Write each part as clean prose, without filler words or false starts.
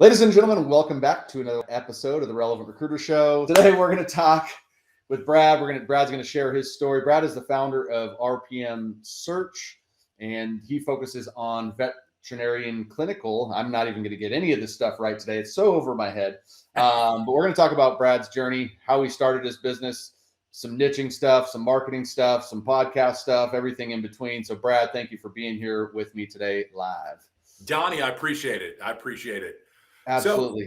Ladies and gentlemen, welcome back to another episode of the Relevant Recruiter Show. Today we're going to talk with Brad. Brad's going to share his story. Brad is the founder of RPM Search, and he focuses on veterinarian clinical. I'm not even going to get any of this stuff right today. It's so over my head. But we're going to talk about Brad's journey, how he started his business, some niching stuff, some marketing stuff, some podcast stuff, everything in between. So Brad, thank you for being here with me today live. Donnie, I appreciate it. Absolutely.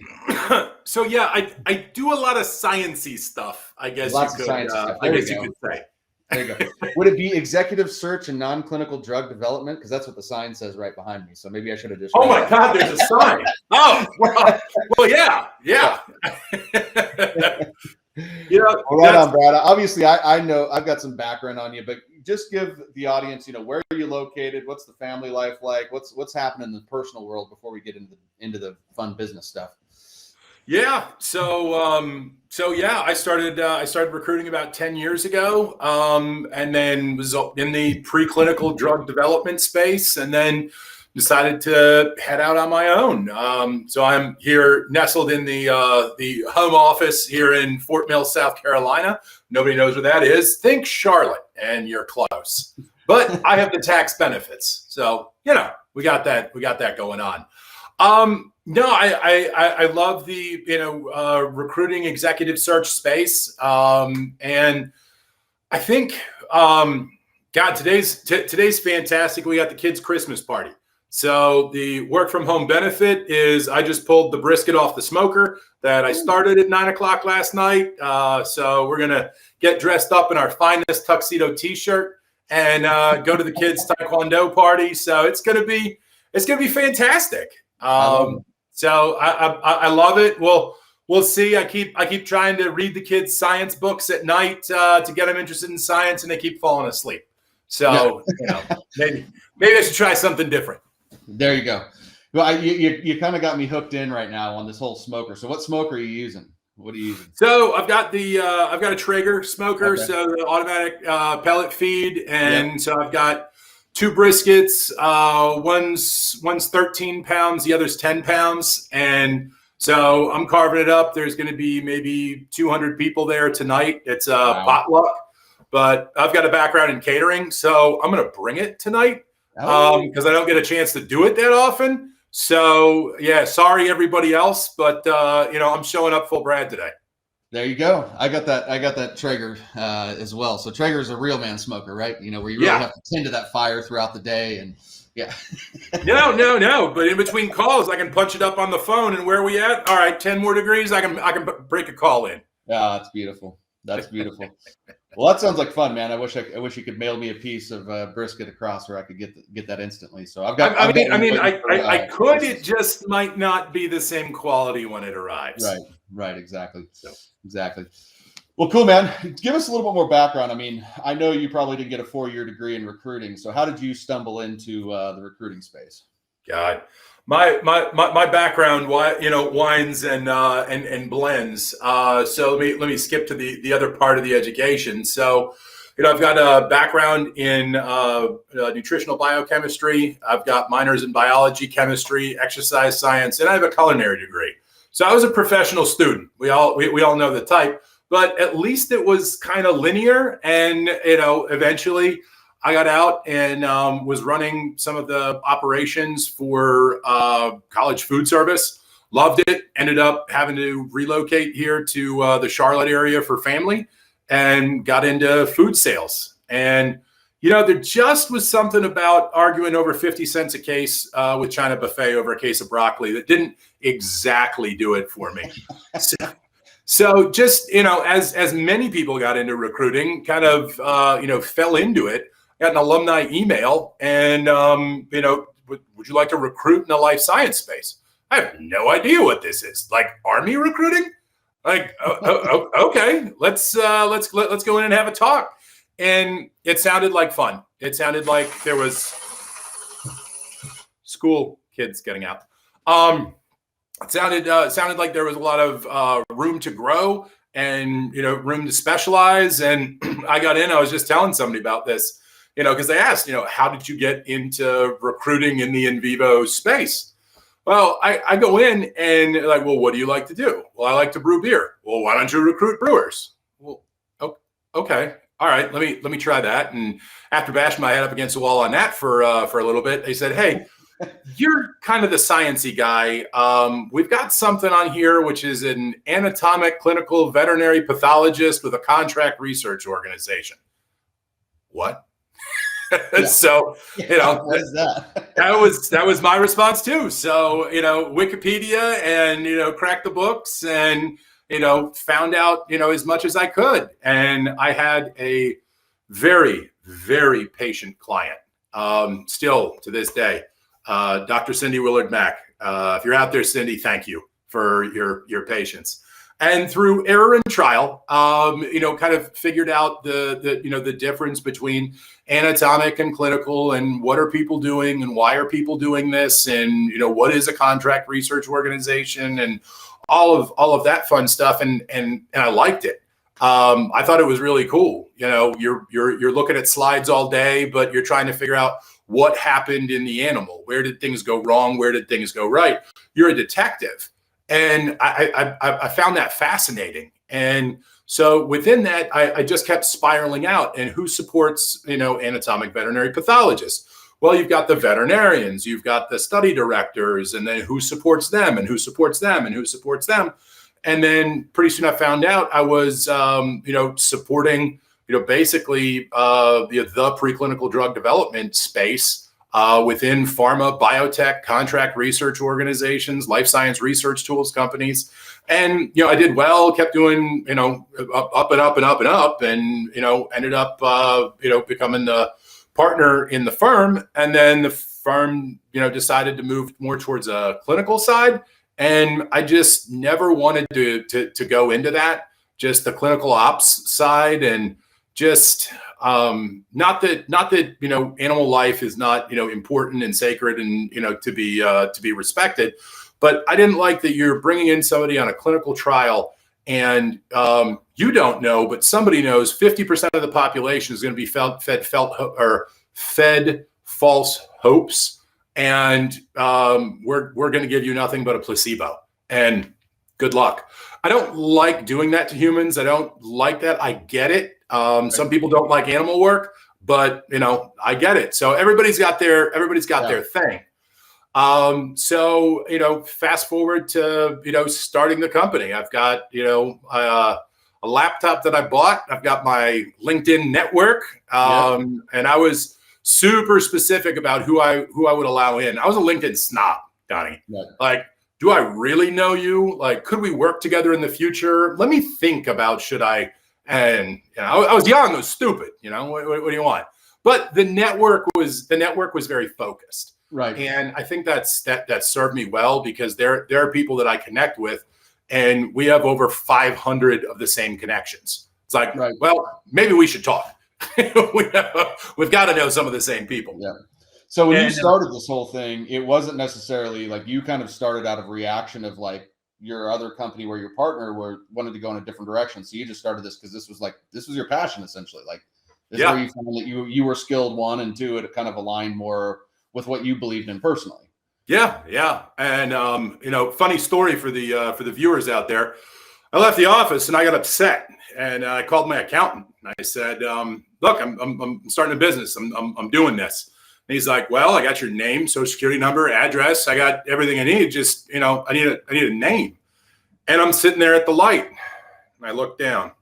So yeah, I do a lot of sciencey stuff, I guess Lots you of could. science stuff. I guess you could say. There you go. Would it be executive search and non-clinical drug development? Because that's what the sign says right behind me. So maybe I should have just. Oh my God, there's a sign. Oh, well, yeah. Well, right on, Brad. Obviously, I know I've got some background on you, but just give the audience, where are you located? What's the family life like? What's happening in the personal world before we get into the fun business stuff? Yeah. So yeah, I started recruiting about 10 years ago, and then was in the preclinical drug development space, and then decided to head out on my own. So I'm here nestled in the home office here in Fort Mill, South Carolina. Nobody knows where that is. Think Charlotte, and you're close. But I have the tax benefits, so we got that going on. No, I love the recruiting executive search space, and I think God, today's fantastic. We got the kids' Christmas party. So the work from home benefit is I just pulled the brisket off the smoker that I started at 9 o'clock last night. So we're going to get dressed up in our finest tuxedo t-shirt and go to the kids' taekwondo party. So it's going to be fantastic. So I love it. We'll see. I keep trying to read the kids' science books at night to get them interested in science, and they keep falling asleep. So maybe I should try something different. There you go. Well, you kind of got me hooked in right now on this whole smoker. So what smoker are you using? What are you using? So I've got a Traeger smoker, okay. So the automatic pellet feed, and So I've got two briskets. One's 13 pounds, the other's 10 pounds, and so I'm carving it up. There's going to be maybe 200 people there tonight. It's a potluck, but I've got a background in catering, so I'm going to bring it tonight. Because I don't get a chance to do it that often. So yeah, sorry everybody else, but I'm showing up full Brad today. There you go. I got that Traeger as well. So Traeger is a real man smoker, right? Where you really have to tend to that fire throughout the day, and No. But in between calls, I can punch it up on the phone. And where are we at? All right, 10 more degrees. I can break a call in. Yeah, that's beautiful. That's beautiful. Well, that sounds like fun, man. I wish you could mail me a piece of brisket across where I could get that instantly. So I've got. I could. It just might not be the same quality when it arrives. Right. Exactly. Exactly. Well, cool, man. Give us a little bit more background. I mean, I know you probably didn't get a 4-year degree in recruiting. So how did you stumble into the recruiting space? God. My background, wines and blends. So let me skip to the other part of the education. So, I've got a background in nutritional biochemistry. I've got minors in biology, chemistry, exercise science, and I have a culinary degree. So I was a professional student. We all know the type, but at least it was kind of linear. And eventually, I got out and was running some of the operations for college food service. Loved it. Ended up having to relocate here to the Charlotte area for family and got into food sales. And, there just was something about arguing over 50 cents a case with China Buffet over a case of broccoli that didn't exactly do it for me. So just, as many people got into recruiting, kind of, fell into it. Got an alumni email and, would you like to recruit in the life science space? I have no idea what this is. Like Army recruiting? Like, okay, let's go in and have a talk. And it sounded like fun. It sounded like there was school kids getting out. It sounded like there was a lot of room to grow and, room to specialize. And I got in, I was just telling somebody about this. Because they asked, how did you get into recruiting in the in vivo space? Well, I go in and like, well, what do you like to do? Well, I like to brew beer. Well, why don't you recruit brewers? Well, okay. All right, let me try that. And after bashing my head up against the wall on that for a little bit, they said, hey, you're kind of the sciencey guy. We've got something on here, which is an anatomic clinical veterinary pathologist with a contract research organization. What? Yeah. So, What is that? that was my response too. So, Wikipedia and, cracked the books and, found out, as much as I could. And I had a very, very patient client, still to this day, Dr. Cindy Willard Mack. If you're out there, Cindy, thank you for your patience. And through error and trial, kind of figured out the difference between anatomic and clinical, and what are people doing, and why are people doing this, and what is a contract research organization, and all of that fun stuff, and I liked it. I thought it was really cool. You're looking at slides all day, but you're trying to figure out what happened in the animal. Where did things go wrong? Where did things go right? You're a detective. And I found that fascinating. And so within that, I just kept spiraling out. And who supports, anatomic veterinary pathologists? Well, you've got the veterinarians, you've got the study directors, and then who supports them, and who supports them, and who supports them. And then pretty soon I found out I was, supporting, basically the preclinical drug development space within pharma, biotech, contract research organizations, life science research tools companies. And, I did well, kept doing, up and up and up and up, and, ended up, becoming the partner in the firm. And then the firm, decided to move more towards a clinical side. And I just never wanted to go into that, just the clinical ops side. And just not that animal life is not important and sacred and to be respected, but I didn't like that you're bringing in somebody on a clinical trial and you don't know, but somebody knows 50% of the population is going to be fed false hopes, and we're going to give you nothing but a placebo, and good luck. I don't like doing that to humans. I don't like that. I get it. Some people don't like animal work, but I get it. So everybody's got their thing. So fast forward to starting the company. I've got a laptop that I bought. I've got my LinkedIn network, and I was super specific about who I would allow in. I was a LinkedIn snob, Donnie. Yeah. Like, do I really know you? Like, could we work together in the future? Let me think about should I. And I was young, I was stupid. What do you want? But the network was very focused, right? And I think that served me well, because there are people that I connect with, and we have over 500 of the same connections. It's like, right. Well, maybe we should talk. We've got to know some of the same people. Yeah. So when you started this whole thing, it wasn't necessarily like you kind of started out of reaction of like your other company where your partner wanted to go in a different direction. So you just started this because this was your passion, essentially. Like this is where you found that you were skilled, one, and two, it kind of aligned more with what you believed in personally. Yeah. And funny story for the viewers out there. I left the office and I got upset, and I called my accountant and I said, look, I'm starting a business. I'm doing this. And he's like, well, I got your name, social security number, address. I got everything I need. Just, I need a name. And I'm sitting there at the light and I look down.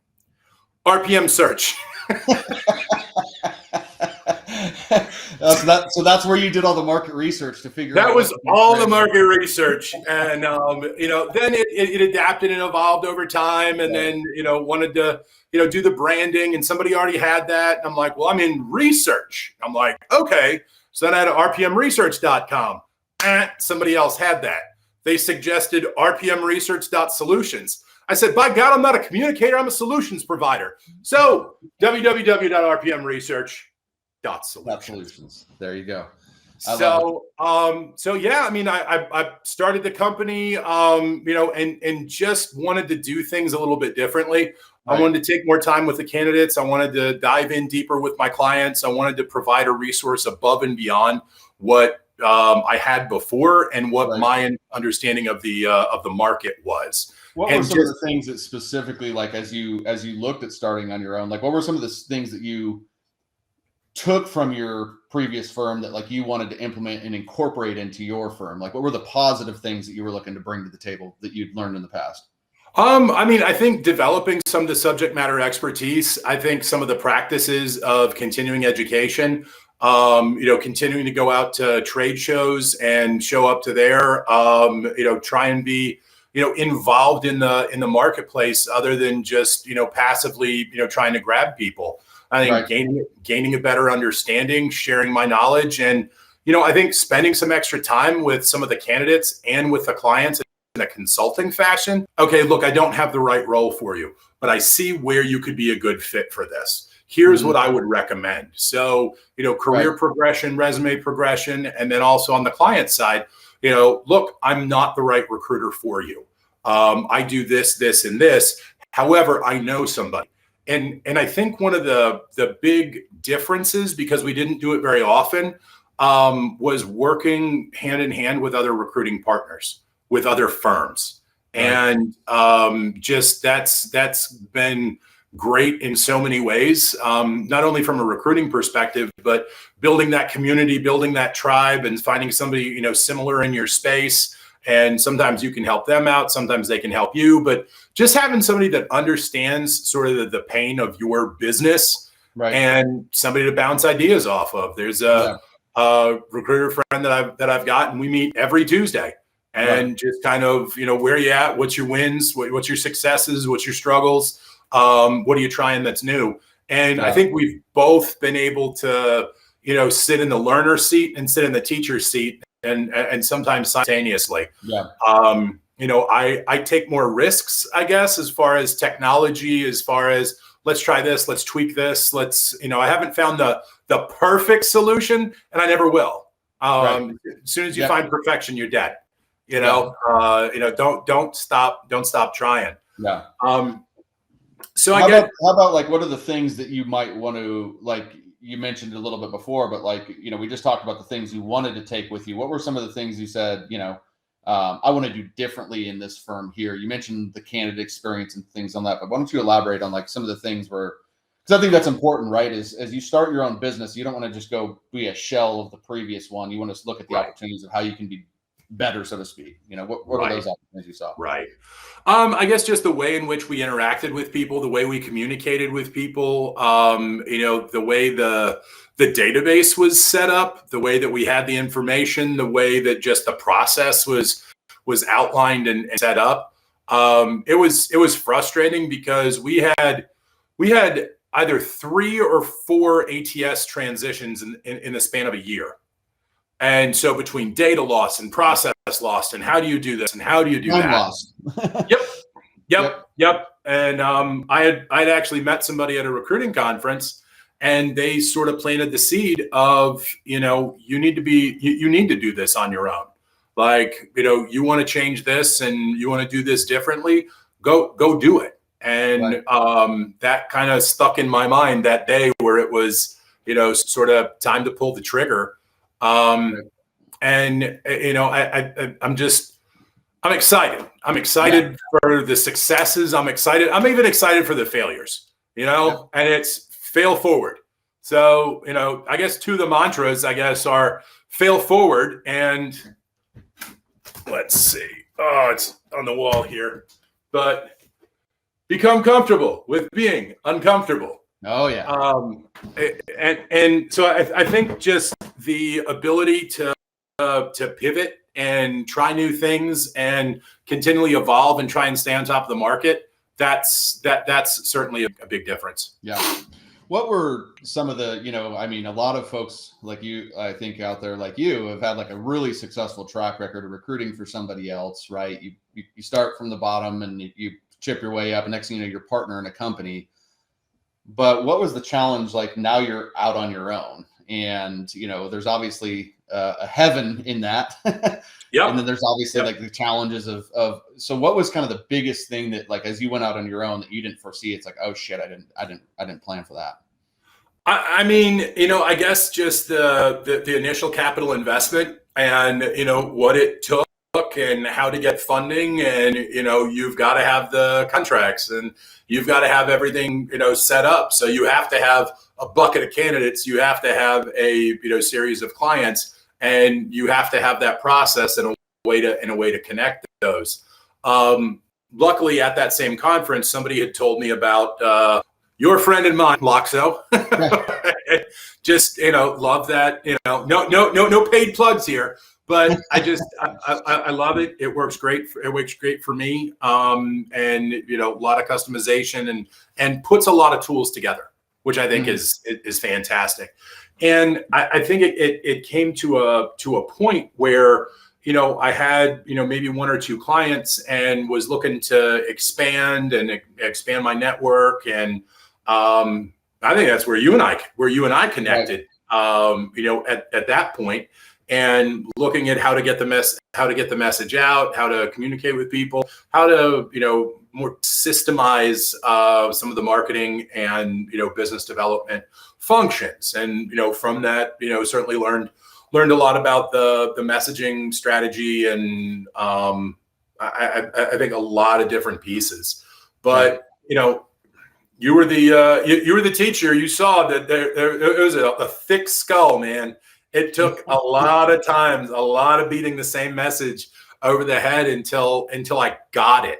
RPM search. So that's where you did all the market research to figure out. That was all the market research. And, then it adapted and evolved over time. And then, wanted to, do the branding, and somebody already had that. And I'm like, well, I'm in research. I'm like, okay. So then I had rpmresearch.com. Somebody else had that. They suggested rpmresearch.solutions. I said, by God, I'm not a communicator. I'm a solutions provider. So www.rpmresearch.solutions. There you go. So yeah, I mean, I started the company, and just wanted to do things a little bit differently. Right. I wanted to take more time with the candidates. I wanted to dive in deeper with my clients. I wanted to provide a resource above and beyond what I had before and what Right. my understanding of the market was. What And were some of the things that specifically, like, as you looked at starting on your own, like what were some of the things that you took from your previous firm that like you wanted to implement and incorporate into your firm? Like what were the positive things that you were looking to bring to the table that you'd learned in the past? I mean, I think developing some of the subject matter expertise, I think some of the practices of continuing education, continuing to go out to trade shows and show up to there, try and be, involved in the marketplace other than just, passively, trying to grab people. I think Right. gaining a better understanding, sharing my knowledge, and, I think spending some extra time with some of the candidates and with the clients in a consulting fashion. Okay, look, I don't have the right role for you, but I see where you could be a good fit for this. Here's what I would recommend. So, career progression, resume progression, and then also on the client side, look, I'm not the right recruiter for you. I do this, this, and this. However, I know somebody. And I think one of the big differences, because we didn't do it very often, was working hand in hand with other recruiting partners, with other firms. Right. And just that's been great in so many ways, not only from a recruiting perspective, but building that community, building that tribe, and finding somebody, similar in your space. And sometimes you can help them out, sometimes they can help you, but just having somebody that understands sort of the pain of your business, right, and somebody to bounce ideas off of. There's a recruiter friend that I've got, and we meet every Tuesday. And just kind of, where you at? What's your wins? What's your successes? What's your struggles? What are you trying that's new? And I think we've both been able to, sit in the learner seat and sit in the teacher seat, and sometimes simultaneously. Yeah. I take more risks, I guess, as far as technology, as far as let's try this, let's tweak this, let's, I haven't found the perfect solution, and I never will. As soon as you find perfection, you're dead. Don't stop trying. Yeah. So how about like, what are the things that you might want to, like, you mentioned a little bit before, but like, we just talked about the things you wanted to take with you. What were some of the things you said, I want to do differently in this firm here? You mentioned the candidate experience and things on that, but why don't you elaborate on like some of the things where, because I think that's important, right? Is as you start your own business, you don't want to just go be a shell of the previous one. You want to look at the opportunities of how you can be better, so to speak. What are those opportunities you saw? Right. I guess just the way in which we interacted with people, the way we communicated with people, the way the database was set up, the way that we had the information, the way that just the process was outlined and set up. It was frustrating because we had either 3 or 4 ATS transitions in the span of a year. And so between data loss and process loss, and how do you do this and how do you do that? Lost. Yep. And I had actually met somebody at a recruiting conference, and they sort of planted the seed of, you need to do this on your own. Like, you want to change this and you want to do this differently, go do it. And that kind of stuck in my mind that day where it was, sort of time to pull the trigger. And I'm excited. I'm excited for the successes. I'm excited. I'm even excited for the failures, and it's fail forward. So, I guess 2 of the mantras, are fail forward and let's see. Oh, it's on the wall here, but become comfortable with being uncomfortable. Oh yeah. And so I think just the ability to pivot and try new things and continually evolve and try and stay on top of the market, that's certainly a big difference. Yeah. What were some of the, a lot of folks like you, I think out there like you have had like a really successful track record of recruiting for somebody else, right? You start from the bottom and you chip your way up, and next thing you know, you're partner in a company. But what was the challenge? Like now you're out on your own, and there's obviously a heaven in that. Yeah. And then there's obviously like the challenges of. So what was kind of the biggest thing that, like, as you went out on your own that you didn't foresee? It's like, oh shit, I didn't plan for that. I mean, I guess just the initial capital investment and what it took and how to get funding, and you've got to have the contracts, and you've got to have everything set up. So you have to have a bucket of candidates, you have to have a series of clients, and you have to have that process in a way to connect those. Luckily, at that same conference, somebody had told me about your friend and mine, Loxo. Just love that. No paid plugs here, but I love it. It works great. It works great for me. And a lot of customization and puts a lot of tools together, which I think is fantastic. And I think it came to a point where I had maybe one or two clients and was looking to expand my network, and I think that's where you and I connected. Right. At that point, and looking at how to get the message out, how to communicate with people, how to more systemize some of the marketing and business development functions, and from that certainly learned a lot about the messaging strategy, and I think a lot of different pieces. But you were the teacher. You saw that there was a thick skull, man. It took a lot of times, a lot of beating the same message over the head until I got it.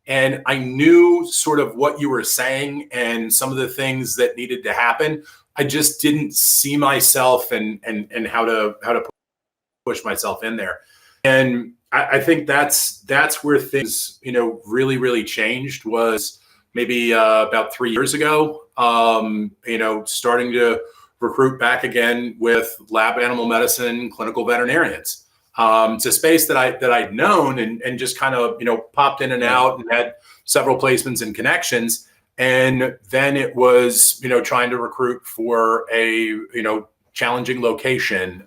And I knew sort of what you were saying and some of the things that needed to happen. I just didn't see myself and how to push myself in there. And I think that's where things, really, really changed, was maybe about 3 years ago, starting to recruit back again with lab animal medicine, clinical veterinarians. It's a space that I'd known and just kind of, popped in and out and had several placements and connections. And then it was, trying to recruit for a, challenging location,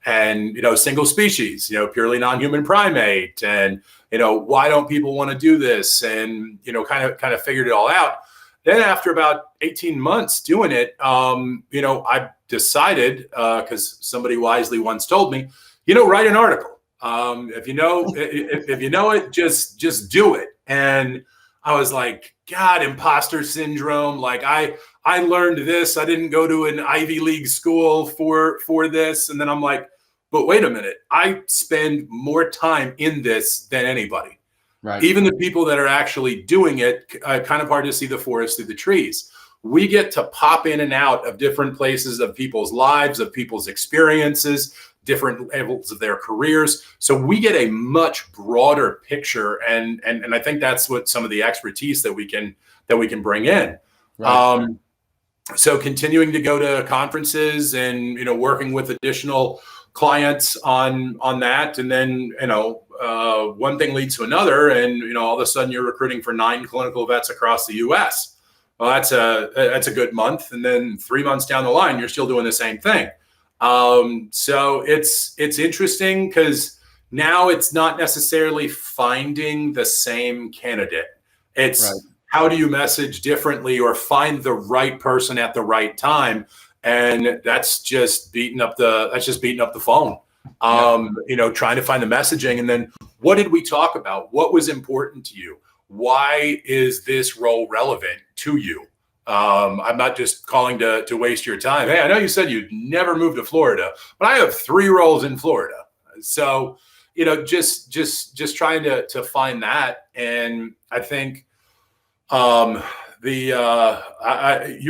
and, single species, purely non-human primate. And, why don't people want to do this? And, kind of figured it all out. Then after about 18 months doing it, I decided, because somebody wisely once told me, write an article. If you know it, just do it. And I was like, God, imposter syndrome. Like I learned this. I didn't go to an Ivy League school for this. And then I'm like, but wait a minute. I spend more time in this than anybody. Right. Even the people that are actually doing it, kind of hard to see the forest through the trees. We get to pop in and out of different places of people's lives, of people's experiences, different levels of their careers. So we get a much broader picture, and I think that's what some of the expertise that we can bring in. Right. So continuing to go to conferences and working with additional clients on that, and then one thing leads to another, and all of a sudden you're recruiting for 9 clinical vets across the U.S. Well, that's a good month, and then 3 months down the line you're still doing the same thing. So it's interesting because now it's not necessarily finding the same candidate. It's right. How do you message differently or find the right person at the right time? And that's just beating up the phone. Trying to find the messaging, and then what did we talk about? What was important to you? Why is this role relevant to you? I'm not just calling to waste your time. Hey, I know you said you'd never move to Florida, but I have 3 roles in Florida. So, just trying to find that. And I think, you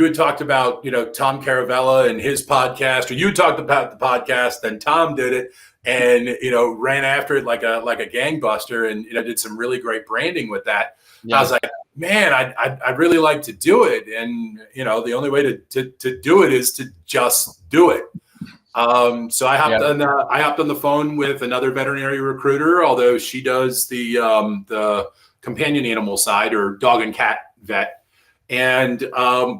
had talked about, Tom Caravella and his podcast, or you talked about the podcast, then Tom did it and, ran after it like a gangbuster, and, did some really great branding with that. Yeah. I was like, man, I'd really like to do it. And, the only way to do it is to just do it. So I hopped on the phone with another veterinary recruiter, although she does the companion animal side, or dog and cat vet. And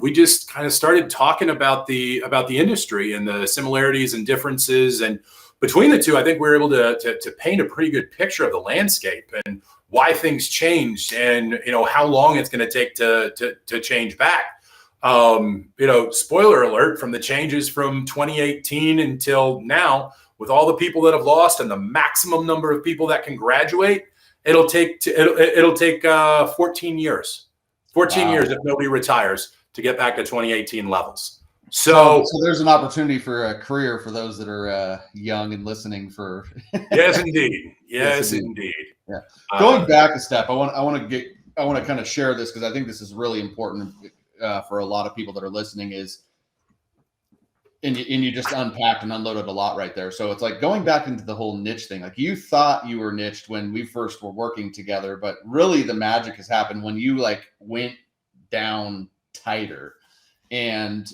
we just kind of started talking about the industry and the similarities and differences. And between the two, I think we were able to paint a pretty good picture of the landscape and why things changed, and how long it's going to take to change back. Spoiler alert: from the changes from 2018 until now with all the people that have lost and the maximum number of people that can graduate, it'll take 14 years. 14 years if nobody retires to get back to 2018 levels. So there's an opportunity for a career for those that are young and listening for. Yes, indeed. Yes, indeed. Yeah. Going back a step, I want to kind of share this because I think this is really important for a lot of people that are listening and you just unpacked and unloaded a lot right there. So it's like going back into the whole niche thing. Like you thought you were niched when we first were working together, but really the magic has happened when you like went down tighter. And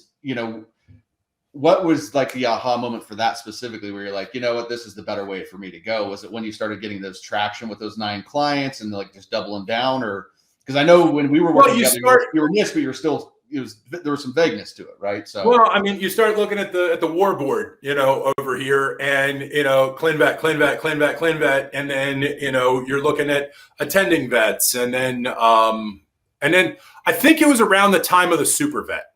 what was like the aha moment for that specifically, where you're like, you know what, this is the better way for me to go? Was it when you started getting those traction with those 9 clients and like just doubling down? Or because I know when we were working together, you were niche, but you're still, there was some vagueness to it, right? So, well, I mean, you start looking at the war board, over here, and ClinVet, and then you're looking at attending vets, and then I think it was around the time of the super vet.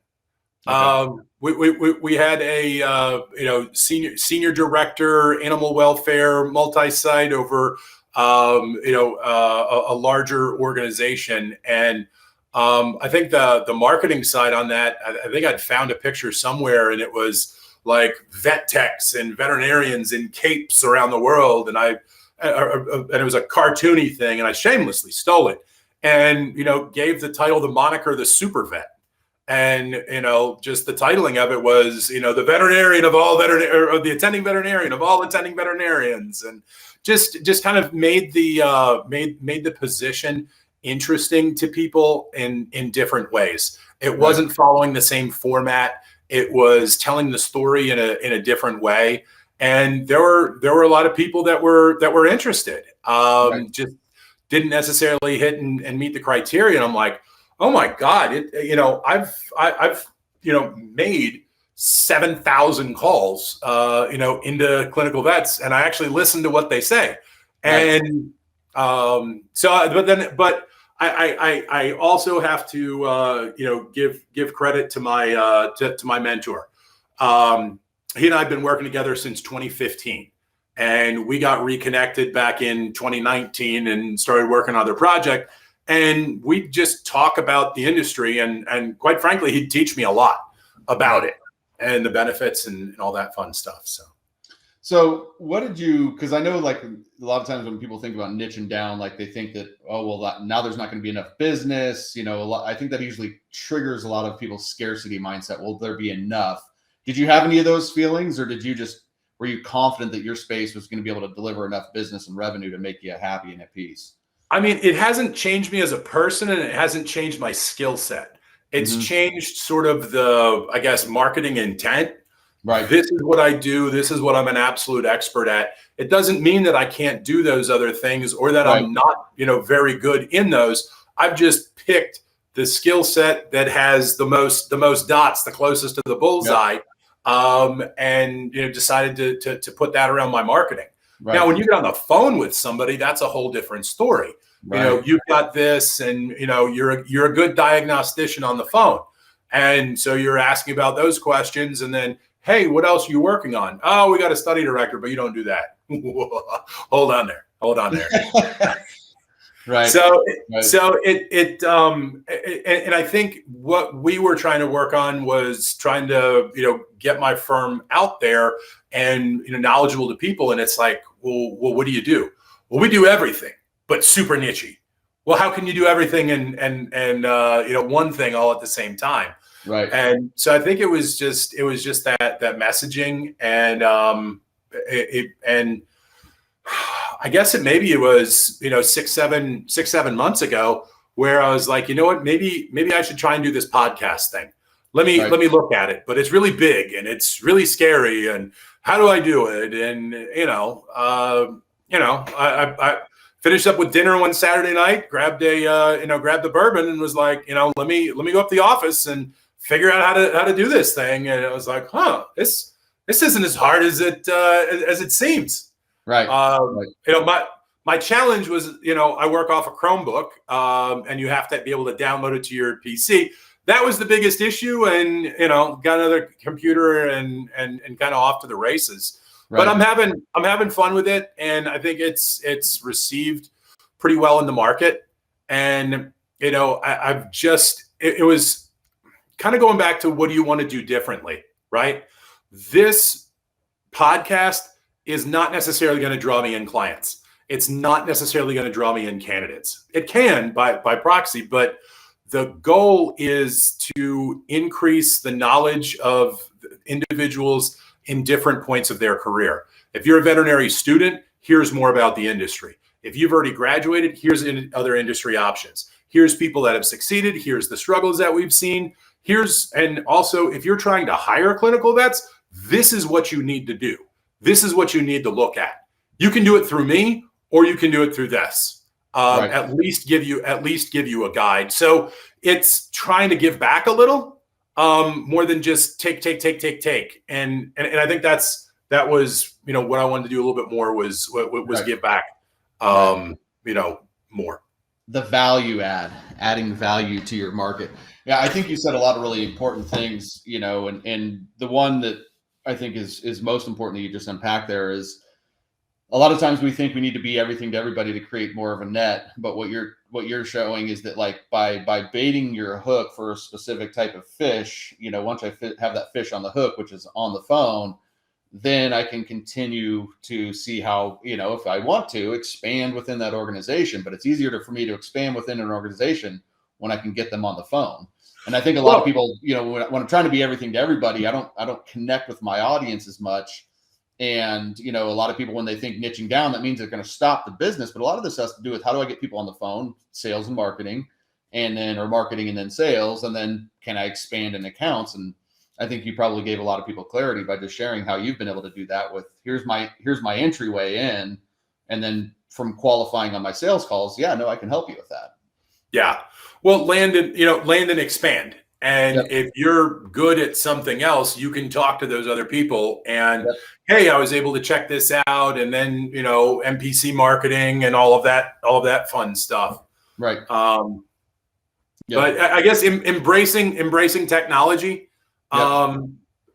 Okay. We had a senior director, animal welfare, multi-site over a larger organization, and I think the marketing side on that, I think I'd found a picture somewhere, and it was like vet techs and veterinarians in capes around the world, and it was a cartoony thing, and I shamelessly stole it, and gave the title, the moniker, the super vet. And just the titling of it was the veterinarian of all or the attending veterinarian of all attending veterinarians, and just kind of made the position interesting to people in different ways. It wasn't following the same format. It was telling the story in a different way, and there were a lot of people that were interested. Just didn't necessarily hit and meet the criteria. And I'm like, oh my God, I've made 7,000 calls, into clinical vets, and I actually listen to what they say. And but I also have to, give credit to my mentor. He and I have been working together since 2015, and we got reconnected back in 2019 and started working on their project. And we just talk about the industry, and quite frankly, he'd teach me a lot about it and the benefits and all that fun stuff. So what did you, because I know like a lot of times when people think about niching down, like they think that, oh, well, now there's not going to be enough business. I think that usually triggers a lot of people's scarcity mindset. Will there be enough? Did you have any of those feelings, or were you confident that your space was going to be able to deliver enough business and revenue to make you happy and at peace? I mean, it hasn't changed me as a person, and it hasn't changed my skill set. It's changed sort of the, I guess, marketing intent. Right. This is what I do. This is what I'm an absolute expert at. It doesn't mean that I can't do those other things, or that I'm not, very good in those. I've just picked the skill set that has the most dots, the closest to the bullseye, and decided to put that around my marketing. Right. Now, when you get on the phone with somebody, that's a whole different story. Right. You've got this, and you're a good diagnostician on the phone, and so you're asking about those questions, and then, hey, what else are you working on? Oh, we got a study director, but you don't do that. Hold on there. Right. So and I think what we were trying to work on was trying to, get my firm out there and, knowledgeable to people. And it's like, well, what do you do? Well, we do everything, but super niche-y. Well, how can you do everything and one thing all at the same time? Right. And so I think it was just that messaging, and I guess it was 6-7 months ago where I was like, you know what, maybe I should try and do this podcast thing. Let me look at it, but it's really big and it's really scary, and how do I do it? And I finished up with dinner one Saturday night, grabbed the bourbon, and was like, let me go up to the office and figure out how to do this thing. And I was like, this isn't as hard as it seems. Right. My challenge was, I work off a Chromebook, and you have to be able to download it to your PC. That was the biggest issue, and got another computer and kind of off to the races. but Right. I'm having fun with it, and I think it's received pretty well in the market. And I've just it was kind of going back to, what do you want to do differently, right? This podcast is not necessarily going to draw me in clients. It's not necessarily going to draw me in candidates. It can by proxy, but the goal is to increase the knowledge of individuals in different points of their career. If you're a veterinary student, here's more about the industry. If you've already graduated, here's other industry options. Here's people that have succeeded. Here's the struggles that we've seen. And also, if you're trying to hire clinical vets, this is what you need to do. This is what you need to look at. You can do it through me, or you can do it through this. Right. At least give you a guide. So it's trying to give back a little, more than just take. And I think that was what I wanted to do a little bit more was Right. give back, more. The value adding value to your market. Yeah, I think you said a lot of really important things, and the one that I think is most important that you just unpacked there is, a lot of times we think we need to be everything to everybody to create more of a net, but what you're showing is that, like, by baiting your hook for a specific type of fish, once I have that fish on the hook, which is on the phone, then I can continue to see how, if I want to expand within that organization. But it's easier for me to expand within an organization when I can get them on the phone. And I think a lot of people, when I'm trying to be everything to everybody, I don't connect with my audience as much. And, a lot of people, when they think niching down, that means they're going to stop the business. But a lot of this has to do with, how do I get people on the phone, sales and marketing, or marketing and then sales, and then can I expand in accounts? And I think you probably gave a lot of people clarity by just sharing how you've been able to do that with, here's my entryway in, and then from qualifying on my sales calls. Yeah, no, I can help you with that. Yeah. Well, land and expand. And Yep. if you're good at something else, you can talk to those other people and, Yep. hey, I was able to check this out. And then, MPC marketing and all of that fun stuff. Right. But I guess embracing technology. Yep.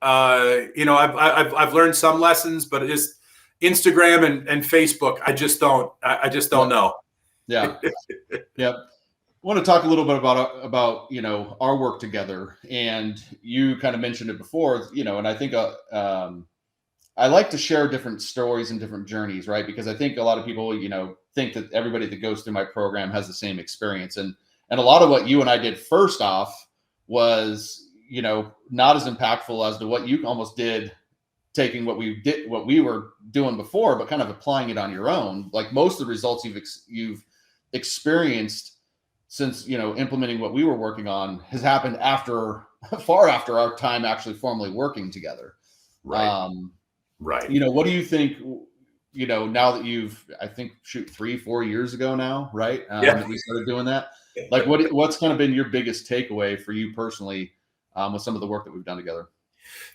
I've learned some lessons, but it is Instagram and Facebook. I just don't know. Yeah. Yep. I want to talk a little bit about our work together, and you kind of mentioned it before, and I think I like to share different stories and different journeys, right? Because I think a lot of people think that everybody that goes through my program has the same experience, and a lot of what you and I did first off was not as impactful as to what you almost did, taking what we were doing before, but kind of applying it on your own. Like, most of the results you've experienced since implementing what we were working on has happened far after our time actually formally working together. Right. Right. What do you think? Now that I think 3-4 years ago now, right? That we started doing that. Like, what's kind of been your biggest takeaway for you personally with some of the work that we've done together?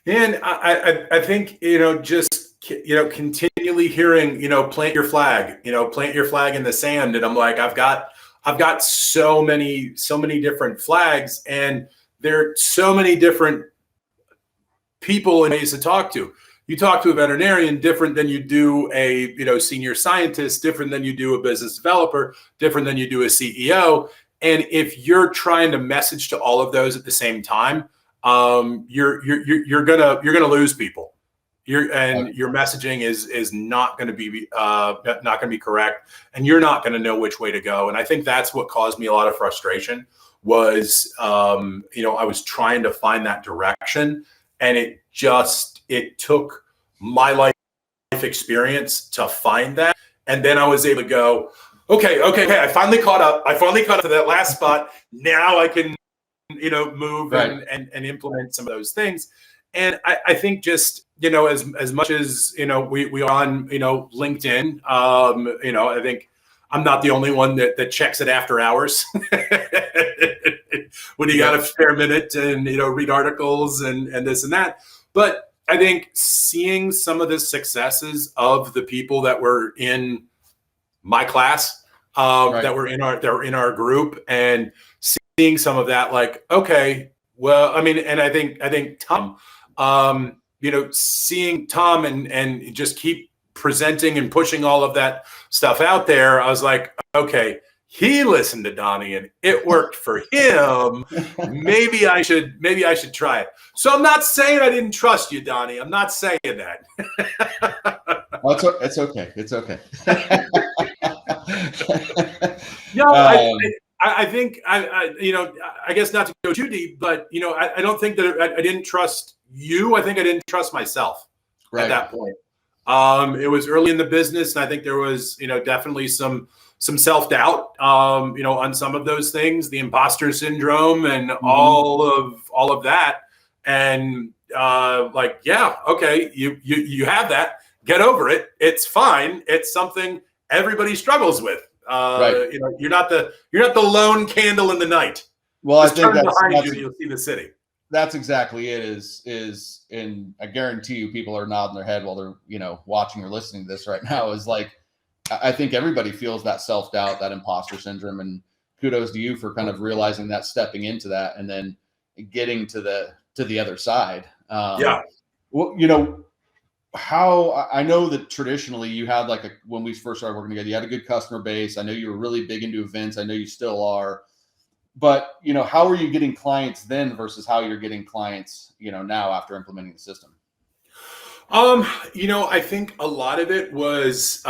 And I think just continually hearing plant your flag in the sand, and I'm like, I've got so many different flags, and there are so many different people and ways to talk to. You talk to a veterinarian different than you do a senior scientist, different than you do a business developer, different than you do a CEO. And if you're trying to message to all of those at the same time, you're gonna lose people. Your messaging is not going to be correct, and you're not going to know which way to go. And I think that's what caused me a lot of frustration. Was I was trying to find that direction, and it took my life experience to find that. And then I was able to go, okay, I finally caught up to that last spot. Now I can move Right. and implement some of those things. And I think just, as much as, we are on, LinkedIn, I think I'm not the only one that checks it after hours when you got a spare minute and, read articles and this and that. But I think seeing some of the successes of the people that were in my class, that were in our group, and seeing some of that, like, okay, well, I mean, and I think Tom, seeing Tom and just keep presenting and pushing all of that stuff out there, I was like, okay, he listened to Donnie and it worked for him. Maybe I should try it. So I'm not saying I didn't trust you, Donnie. I'm not saying that. Well, it's okay. It's okay. No, I think I guess not to go too deep, but I don't think that I didn't trust you. I think I didn't trust myself at that point. It was early in the business, and I think there was definitely some self-doubt on some of those things, the imposter syndrome and all of that. And yeah, okay, you have that. Get over it. It's fine. It's something everybody struggles with. Right. You're not the lone candle in the night. Well, Just I think turn that's behind you and you'll see the city. That's exactly it. And I guarantee you, people are nodding their head while they're watching or listening to this right now. Is like, I think everybody feels that self-doubt, that imposter syndrome, and kudos to you for kind of realizing that, stepping into that, and then getting to the other side. Yeah. Well, how I know that traditionally you had when we first started working together, you had a good customer base. I know you were really big into events. I know you still are. But, how are you getting clients then versus how you're getting clients, now after implementing the system? I think a lot of it was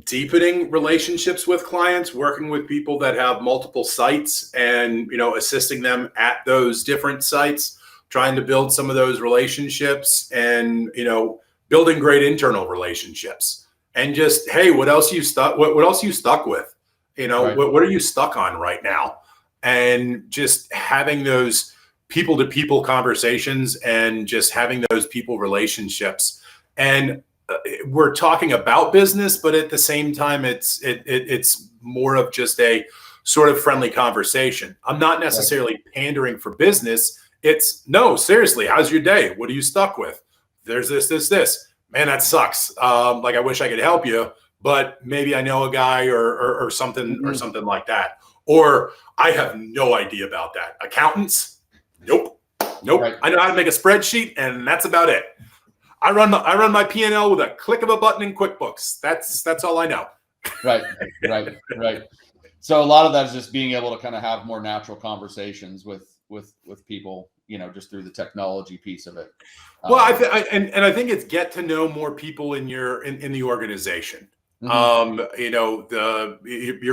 deepening relationships with clients, working with people that have multiple sites and, assisting them at those different sites, trying to build some of those relationships and, building great internal relationships. And just, hey, what else you stuck with? Right. What are you stuck on right now? And just having those people-to-people conversations and just having those people relationships. And we're talking about business, but at the same time, it's more of just a sort of friendly conversation. I'm not necessarily pandering for business. It's, no, seriously, how's your day? What are you stuck with? There's this. Man, that sucks. I wish I could help you, but maybe I know a guy or something or something like that. Or I have no idea about that. Accountants? Nope. Right. I know how to make a spreadsheet, and that's about it. I run my P&L with a click of a button in QuickBooks. That's all I know. Right. So a lot of that is just being able to kind of have more natural conversations with people, just through the technology piece of it. Well, I think it's get to know more people in the organization. You're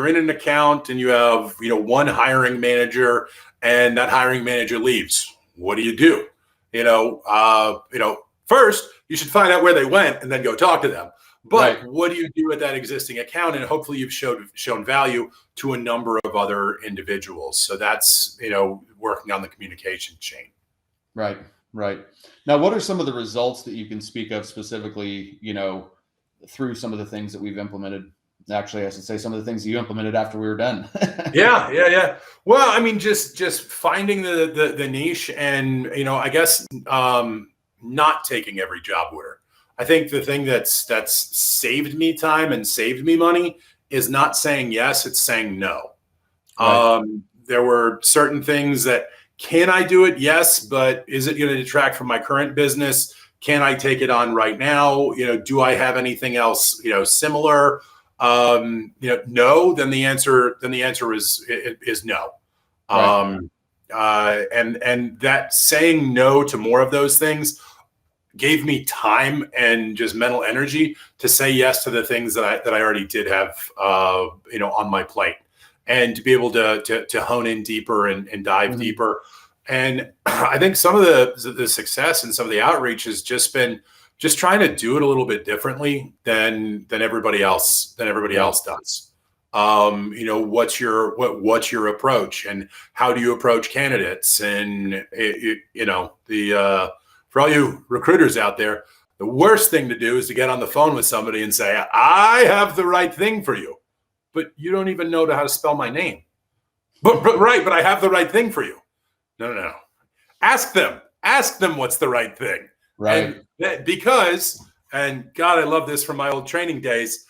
in an account and you have, one hiring manager, and that hiring manager leaves. What do? First you should find out where they went and then go talk to them. But what do you do with that existing account? And hopefully you've shown value to a number of other individuals. So that's, working on the communication chain. Right. Now, what are some of the results that you can speak of specifically, through some of the things that we've implemented? Actually, I should say some of the things that you implemented after we were done. Yeah. Well, I mean, just finding the niche and, I guess not taking every job order. I think the thing that's saved me time and saved me money is not saying yes, it's saying no. Right. There were certain things that, can I do it? Yes, but is it going to detract from my current business? Can I take it on right now? Do I have anything else, similar? No, then the answer is no. Right. And that saying no to more of those things gave me time and just mental energy to say yes to the things that I already did have, on my plate, and to be able to hone in deeper and dive deeper. And I think some of the success and some of the outreach has just been just trying to do it a little bit differently than everybody else does. What's your approach, and how do you approach candidates? And for all you recruiters out there, the worst thing to do is to get on the phone with somebody and say, I have the right thing for you, but you don't even know how to spell my name. But I have the right thing for you. No. Ask them what's the right thing. Right. Because God, I love this from my old training days.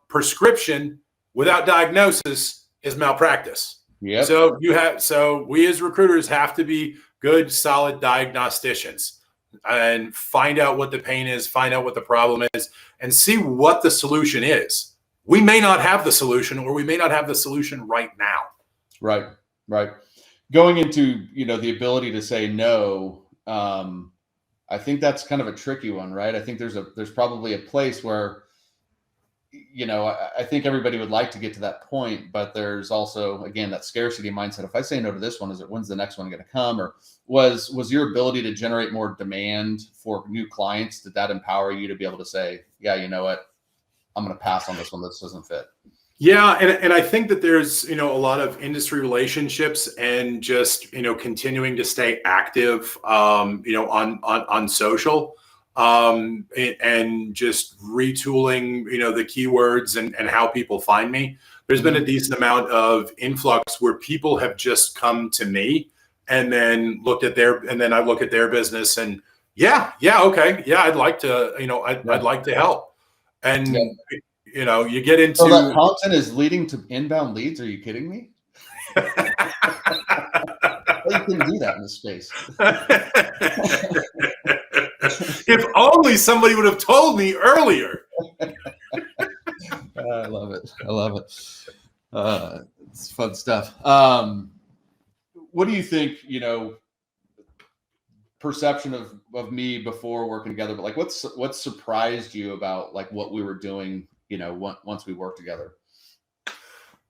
Prescription without diagnosis is malpractice. Yep. So we as recruiters have to be good, solid diagnosticians. and find out what the pain is, find out what the problem is, and see what the solution is. We may not have the solution, or we may not have the solution right now. Right, right. Going into, the ability to say no, I think that's kind of a tricky one, right? I think there's probably a place where, I think everybody would like to get to that point, but there's also, again, that scarcity mindset. If I say no to this one, when's the next one going to come? Or was your ability to generate more demand for new clients, did that empower you to be able to say, yeah, you know what, I'm going to pass on this one, this doesn't fit? Yeah, and I think that there's a lot of industry relationships and just continuing to stay active on social, and just retooling the keywords and how people find me. There's been a decent amount of influx where people have just come to me and then I look at their business and okay, I'd like to I'd like to help. And you get into, so that content is leading to inbound leads. Are you kidding me? You couldn't do that in this space. If only somebody would have told me earlier. I love it. It's fun stuff. What do you think, perception of me before working together, but like what surprised you about like what we were doing, once we worked together?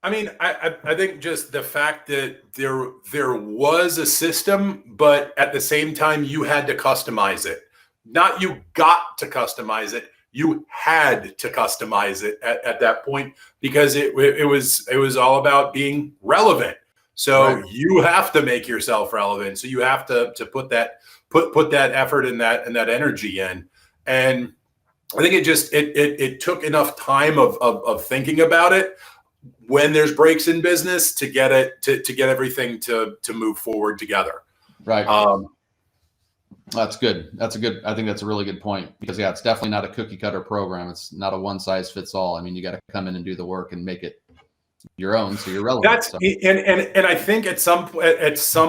I mean, I think just the fact that there was a system, but at the same time you had to customize it. Not you got to customize it, you had to customize it at that point, because it was all about being relevant. So right. You have to make yourself relevant. So you have to put that effort and that energy in. And I think it took enough time of thinking about it when there's breaks in business to get everything to move forward together. Right. That's good. I think that's a really good point, because it's definitely not a cookie cutter program. It's not a one size fits all. I mean, you got to come in and do the work and make it your own, so you're relevant. And I think at some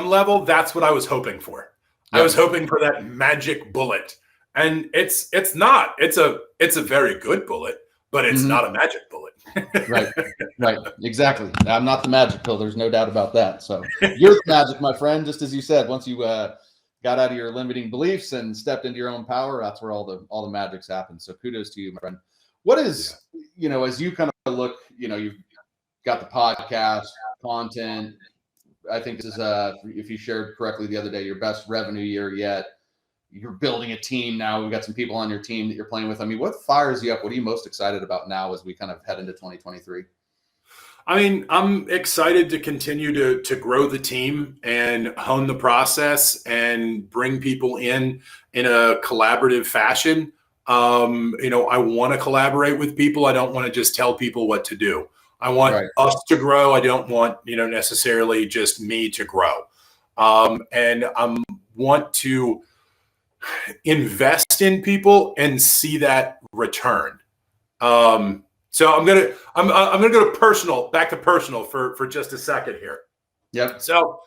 level, that's what I was hoping for. Yep. I was hoping for that magic bullet, and it's not. It's a very good bullet, but it's not a magic bullet. Right. Exactly. I'm not the magic pill. There's no doubt about that. So you're the magic, my friend. Just as you said, once you got out of your limiting beliefs and stepped into your own power, that's where all the magics happen. So kudos to you, my friend. What is, as you kind of look, you've got the podcast content. I think this is, if you shared correctly the other day, your best revenue year yet. You're building a team now. We've got some people on your team that you're playing with. I mean, what fires you up? What are you most excited about now as we kind of head into 2023? I mean, I'm excited to continue to grow the team and hone the process and bring people in a collaborative fashion. I want to collaborate with people. I don't want to just tell people what to do. I want us to grow. I don't want, necessarily just me to grow. And I want to invest in people and see that return. So I'm gonna go back to personal for just a second here. Yep. So,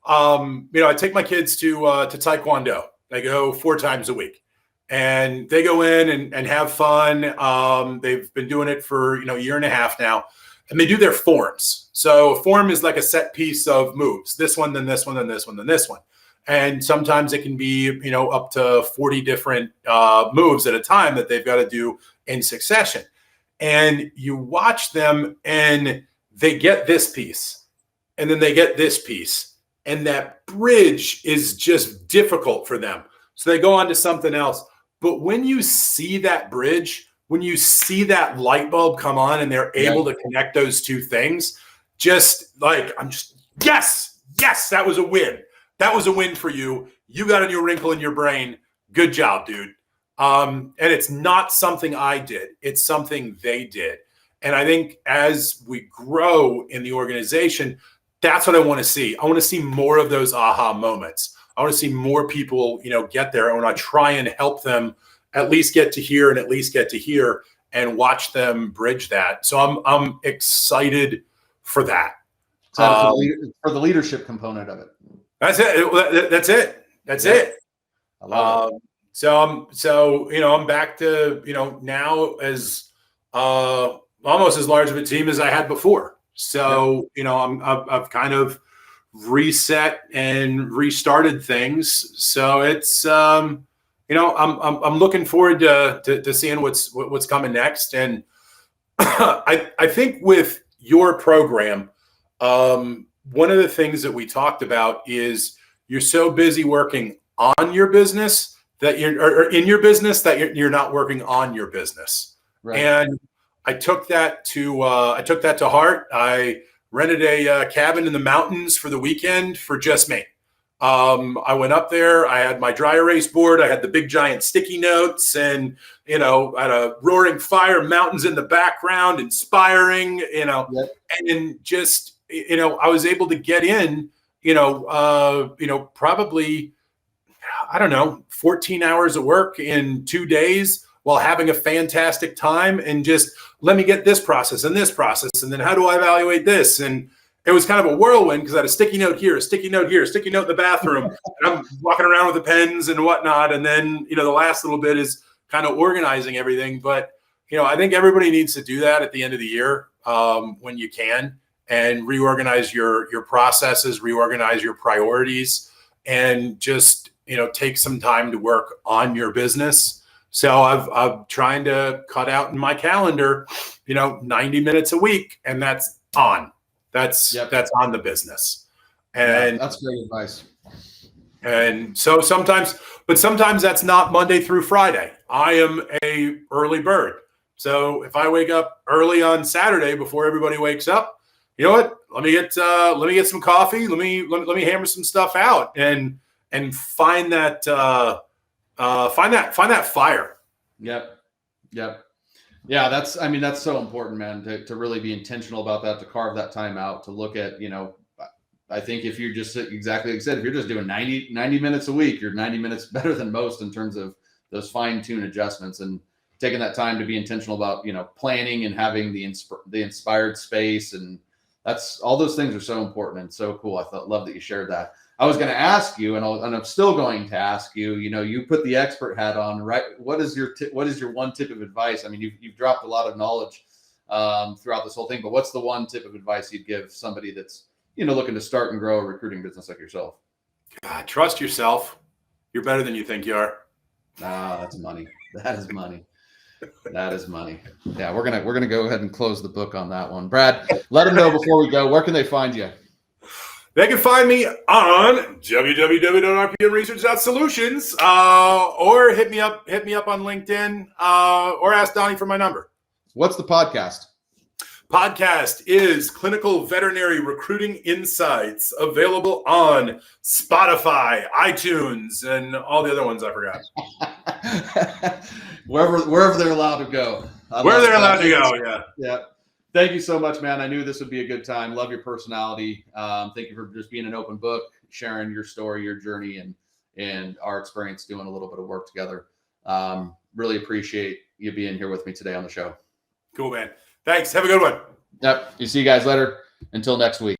I take my kids to Taekwondo. They go 4 times a week, and they go in and have fun. They've been doing it for a year and a half now, and they do their forms. So a form is like a set piece of moves. This one, then this one, then this one, then this one. And sometimes it can be, up to 40 different moves at a time that they've got to do in succession. And you watch them and they get this piece and then they get this piece. And that bridge is just difficult for them. So they go on to something else. But when you see that bridge, when you see that light bulb come on and they're able to connect those two things, yes, that was a win. That was a win for you. You got a new wrinkle in your brain. Good job, dude. And it's not something I did. It's something they did. And I think as we grow in the organization, that's what I want to see. I want to see more of those aha moments. I want to see more people, get there. I want to try and help them at least get to here and at least get to here and watch them bridge that. So I'm excited for that. For the leadership component of it. That's it. That's it. I love it. I'm back to, now as almost as large of a team as I had before. So, I've kind of reset and restarted things. So it's, I'm looking forward to seeing what's coming next. And I think with your program, one of the things that we talked about is you're so busy working on your business that or in your business that you're not working on your business. Right. And I took that to heart. I rented a cabin in the mountains for the weekend for just me. I went up there. I had my dry erase board. I had the big giant sticky notes, and I had a roaring fire, mountains in the background, inspiring. Yep. And just I was able to get in. Probably 14 hours of work in 2 days while having a fantastic time, and just let me get this process and this process, and then how do I evaluate this? And it was kind of a whirlwind because I had a sticky note here, a sticky note here, a sticky note in the bathroom, and I'm walking around with the pens and whatnot. And then, the last little bit is kind of organizing everything. But, I think everybody needs to do that at the end of the year when you can, and reorganize your processes, reorganize your priorities, and just, take some time to work on your business. So I'm trying to cut out in my calendar, 90 minutes a week, and that's on. That's on the business. And that's great advice. And so sometimes that's not Monday through Friday. I am a early bird. So if I wake up early on Saturday before everybody wakes up, you know what? Let me get some coffee. Let me hammer some stuff out and find that fire. Yep. Yeah, that's so important, man, to really be intentional about that, to carve that time out, to look at, I think if you're just exactly like you said, if you're just doing 90 minutes a week, you're 90 minutes better than most in terms of those fine-tune adjustments, and taking that time to be intentional about, planning and having the inspired space. And that's, all those things are so important and so cool. Love that you shared that. I was going to ask you, and I'm still going to ask you, you put the expert hat on, right? What is your one tip of advice? I mean, you've dropped a lot of knowledge throughout this whole thing, but what's the one tip of advice you'd give somebody that's, looking to start and grow a recruiting business like yourself? God, trust yourself. You're better than you think you are. That's money. That is money. That is money. Yeah, we're gonna go ahead and close the book on that one. Brad, let them know before we go, where can they find you? They can find me on www.rpmresearch.solutions, or hit me up on LinkedIn, or ask Donnie for my number. What's the podcast? Podcast is Clinical Veterinary Recruiting Insights, available on Spotify, iTunes, and all the other ones I forgot. wherever they're allowed to go. Where they're allowed to go, yeah. Yeah. Thank you so much, man. I knew this would be a good time. Love your personality. Thank you for just being an open book, sharing your story, your journey, and our experience doing a little bit of work together. Really appreciate you being here with me today on the show. Cool, man. Thanks. Have a good one. Yep. You see you guys later. Until next week.